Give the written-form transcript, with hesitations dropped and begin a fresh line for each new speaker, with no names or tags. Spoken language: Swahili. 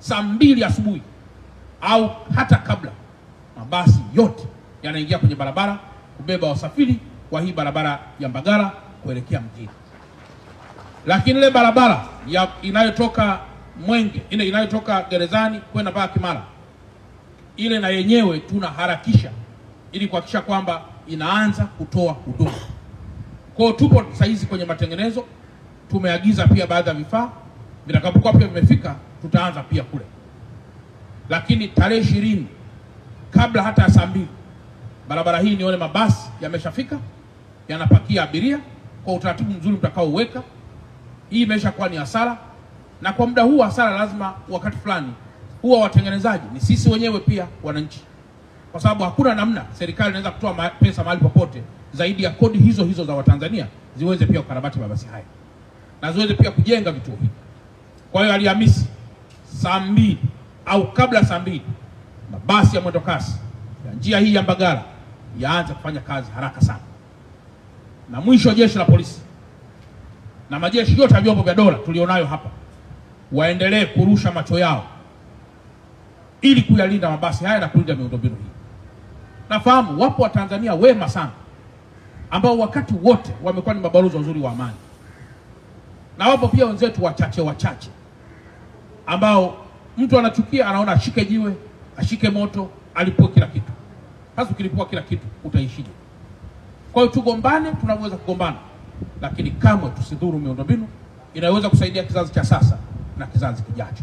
saa 2 asubuhi au hata kabla, mabasi yote yanaingia kwenye barabara kubeba wasafiri kwa hii barabara ya Mbagala kuelekea mjini. Lakini ile barabara inayotoka Mwenge, ile inayotoka Gerezani kwenda mpaka Kimara, ile na yenyewe tunaharakisha ili kuhakikisha kwamba inaanza kutoa huduma. Kwa hiyo tupo saizi kwenye matengenezo, tumeagiza pia baadhi ya vifaa, vitakapokuwa pia vimefika tutaanza pia kule. Lakini tarehe 20 kabla hata ya saa 2 barabara hii nione mabasi yameshafika, yanapakia abiria kwa utaratibu mzuri mtakaouweka. Hii imeshakuwa ni hasara, na kwa muda huu hasara lazima wakati fulani huwa watengenezaji ni sisi wenyewe pia wananchi, kwa sababu hakuna namna serikali inaweza kutoa pesa mahali popote zaidi ya kodi hizo hizo za Watanzania ziweze pia kukarabati mabasi haya na ziweze pia kujenga vituo hivi. Kwa hiyo Alhamisi saa 2 au kabla saa 2 mabasi ya mwendokasi ya njia hii ya Mbagala yaanze kufanya kazi haraka sana. Na mwisho, jeshi la polisi na majeshi yote ya vyombo vya dola tulionayo hapa waendelee kurusha macho yao ili kuyalinda mabasi haya na kulinda miundombinu hii. Nafahamu wapo Watanzania wema sana ambao wakati wote wamekuwa ni mabalozi wazuri wa amani, na wapo pia wenzetu wachache ambao mtu anachukia, anaona ashike jiwe, ashike moto, alipue kila kitu. Sasa ukilipua kila kitu utaishije? Kwa hiyo tugombane tunaweza kugombana, lakini kamwe tusidhuru miundombinu inayoweza kusaidia kizazi cha sasa na kizazi kijacho.